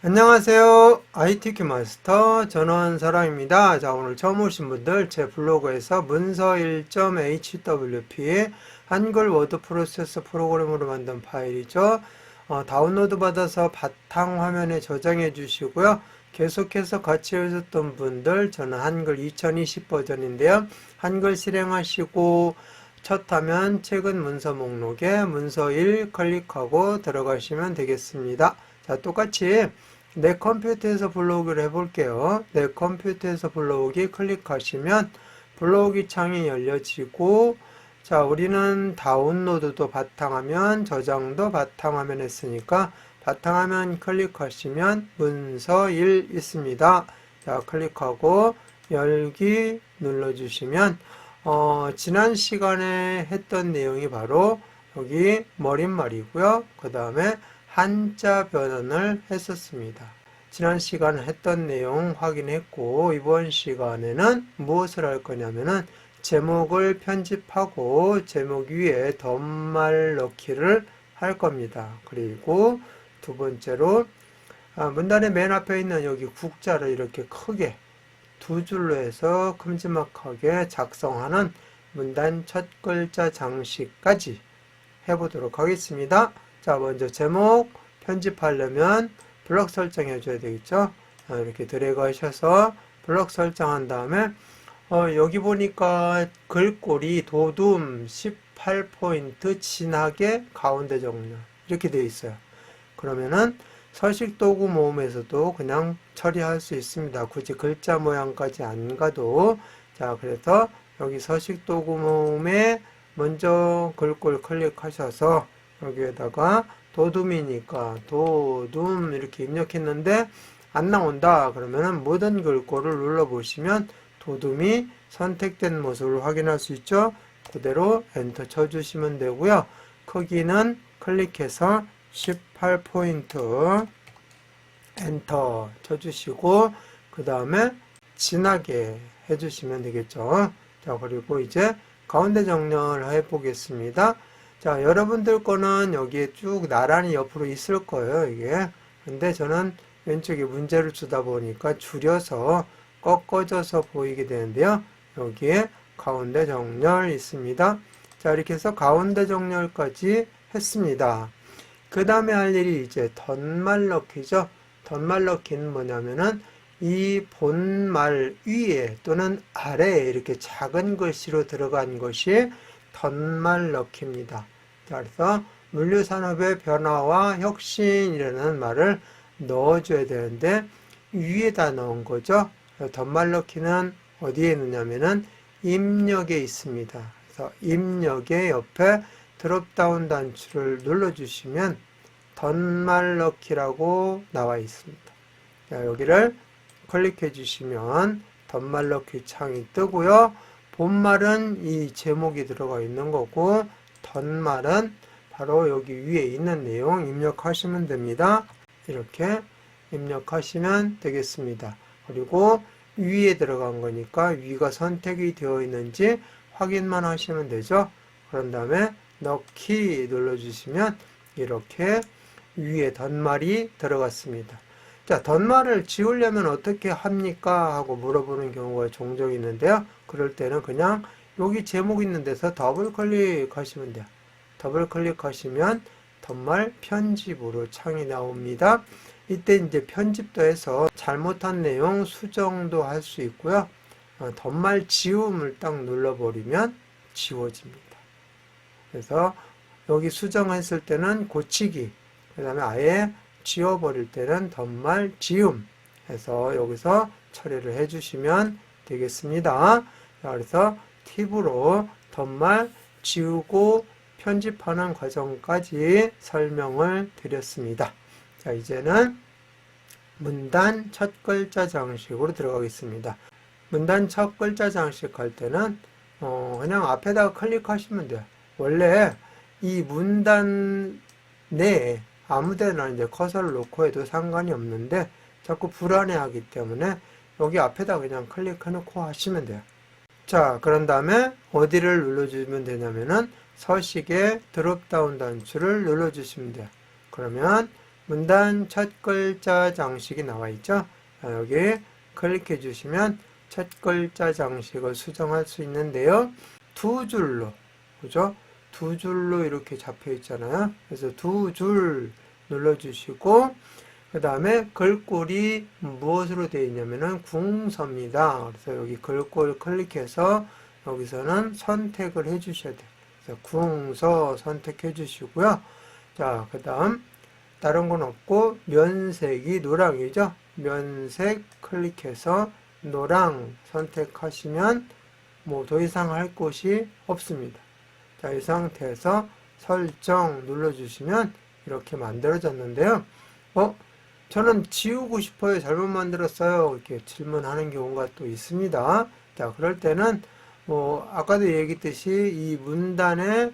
안녕하세요. ITQ 마스터 전원사랑입니다. 자, 오늘 처음 오신 분들 제 블로그에서 문서 1.hwp의 한글 워드 프로세서 프로그램으로 만든 파일이죠. 다운로드 받아서 바탕 화면에 저장해 주시고요. 계속해서 같이 하셨던 분들, 저는 한글 2020 버전인데요. 한글 실행하시고 첫 화면 최근 문서 목록에 문서 1 클릭하고 들어가시면 되겠습니다. 자, 똑같이 내 컴퓨터에서 블로그를 해볼게요. 내 컴퓨터에서 블로그 클릭하시면 블로그 창이 열려지고, 자, 우리는 다운로드도 바탕화면, 저장도 바탕화면 했으니까 바탕화면 클릭하시면 문서 1 있습니다. 자, 클릭하고 열기 눌러주시면 지난 시간에 했던 내용이 바로 여기 머릿말이고요. 그 다음에 한자 변환을 했었습니다. 지난 시간에 했던 내용 확인했고, 이번 시간에는 무엇을 할 거냐면은 제목을 편집하고 제목 위에 덧말 넣기를 할 겁니다. 그리고 두 번째로 문단의 맨 앞에 있는 여기 국자를 이렇게 크게 두 줄로 해서 큼지막하게 작성하는 문단 첫 글자 장식까지 해보도록 하겠습니다. 자, 먼저 제목 편집하려면 블럭 설정해 줘야 되겠죠. 이렇게 드래그 하셔서 블럭 설정한 다음에 여기 보니까 글꼴이 도둠 18포인트 진하게 가운데 정렬 이렇게 되어 있어요. 그러면은 서식도구 모음에서도 그냥 처리할 수 있습니다. 굳이 글자 모양까지 안 가도. 자, 그래서 여기 서식도구 모음에 먼저 글꼴 클릭하셔서 여기에다가 도둠이니까 도둠 이렇게 입력했는데 안 나온다. 그러면은 모든 글꼴을 눌러보시면 도둠이 선택된 모습을 확인할 수 있죠. 그대로 엔터 쳐주시면 되고요. 크기는 클릭해서 18포인트 엔터 쳐주시고 그 다음에 진하게 해주시면 되겠죠. 자, 그리고 이제 가운데 정렬 해보겠습니다. 자, 여러분들 거는 여기에 쭉 나란히 옆으로 있을 거예요, 이게. 근데 저는 왼쪽에 문제를 주다 보니까 줄여서 꺾어져서 보이게 되는데요. 여기에 가운데 정렬 있습니다. 자, 이렇게 해서 가운데 정렬까지 했습니다. 그 다음에 할 일이 이제 덧말 넣기죠. 덧말 넣기는 뭐냐면은 이 본말 위에 또는 아래에 이렇게 작은 글씨로 들어간 것이 덧말 넣기입니다. 자, 그래서 물류산업의 변화와 혁신이라는 말을 넣어줘야 되는데 위에다 넣은 거죠. 덧말 넣기는 어디에 넣냐면은 입력에 있습니다. 그래서 입력의 옆에 드롭다운 단추를 눌러주시면 덧말 넣기라고 나와 있습니다. 자, 여기를 클릭해 주시면 덧말 넣기 창이 뜨고요. 본말은 이 제목이 들어가 있는 거고 덧말은 바로 여기 위에 있는 내용 입력하시면 됩니다. 이렇게 입력하시면 되겠습니다. 그리고 위에 들어간 거니까 위가 선택이 되어 있는지 확인만 하시면 되죠. 그런 다음에 넣기 눌러주시면 이렇게 위에 덧말이 들어갔습니다. 자, 덧말을 지우려면 어떻게 합니까? 하고 물어보는 경우가 종종 있는데요. 그럴 때는 그냥 여기 제목 있는 데서 더블 클릭하시면 돼요. 더블 클릭하시면 덧말 편집으로 창이 나옵니다. 이때 이제 편집도 해서 잘못한 내용 수정도 할 수 있고요. 덧말 지움을 딱 눌러버리면 지워집니다. 그래서 여기 수정했을 때는 고치기, 그 다음에 아예 지워버릴 때는 덧말 지움 해서 여기서 처리를 해주시면 되겠습니다. 자, 그래서 팁으로 덧말 지우고 편집하는 과정까지 설명을 드렸습니다. 자, 이제는 문단 첫 글자 장식으로 들어가겠습니다. 문단 첫 글자 장식 할 때는 그냥 앞에다가 클릭하시면 돼요. 원래 이 문단 내에 아무데나 이제 커서를 놓고 해도 상관이 없는데 자꾸 불안해하기 때문에 여기 앞에다 그냥 클릭해놓고 하시면 돼요. 자, 그런 다음에 어디를 눌러주시면 되냐면은 서식의 드롭다운 단추를 눌러주시면 돼요. 그러면 문단 첫 글자 장식이 나와 있죠. 자, 여기 클릭해 주시면 첫 글자 장식을 수정할 수 있는데요. 두 줄로, 그죠? 두 줄로 이렇게 잡혀 있잖아요. 그래서 두 줄 눌러주시고, 그 다음에 글꼴이 무엇으로 되어 있냐면은 궁서입니다. 그래서 여기 글꼴 클릭해서 여기서는 선택을 해 주셔야 돼요. 그래서 궁서 선택해 주시고요. 자, 그 다음 다른 건 없고 면색이 노랑이죠. 면색 클릭해서 노랑 선택하시면 뭐 더 이상 할 곳이 없습니다. 자, 이 상태에서 설정 눌러주시면 이렇게 만들어졌는데요. 저는 지우고 싶어요. 잘못 만들었어요. 이렇게 질문하는 경우가 또 있습니다. 자, 그럴 때는 아까도 얘기했듯이 이 문단에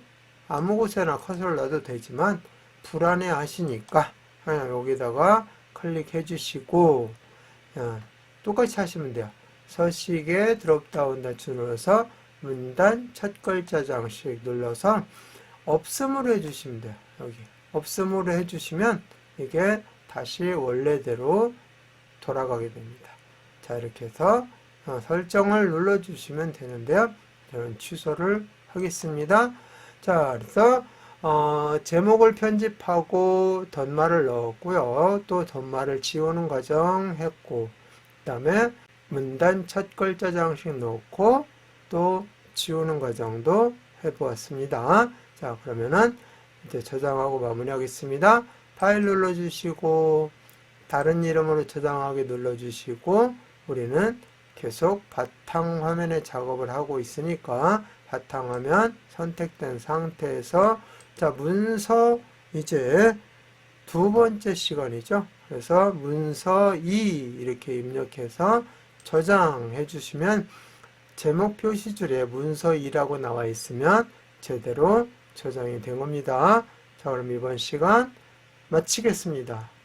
아무 곳에나 커서를 놔도 되지만 불안해 하시니까 그냥 여기다가 클릭해 주시고 똑같이 하시면 돼요. 서식에 드롭다운 단추 눌러서 문단 첫 글자 장식 눌러서 없음으로 해주시면 돼요. 여기 없음으로 해주시면 이게 다시 원래대로 돌아가게 됩니다. 자, 이렇게 해서 설정을 눌러주시면 되는데요. 저는 취소를 하겠습니다. 자, 그래서 제목을 편집하고 덧말을 넣었고요. 또 덧말을 지우는 과정 했고, 그 다음에 문단 첫 글자 장식 넣고 또 지우는 과정도 해보았습니다. 자, 그러면은 이제 저장하고 마무리하겠습니다. 파일 눌러주시고 다른 이름으로 저장하기 눌러주시고 우리는 계속 바탕화면에 작업을 하고 있으니까 바탕화면 선택된 상태에서 자, 문서 이제 두 번째 시간이죠. 그래서 문서 2 이렇게 입력해서 저장해 주시면 제목 표시줄에 문서 2라고 나와 있으면 제대로 저장이 된 겁니다. 자, 그럼 이번 시간 마치겠습니다.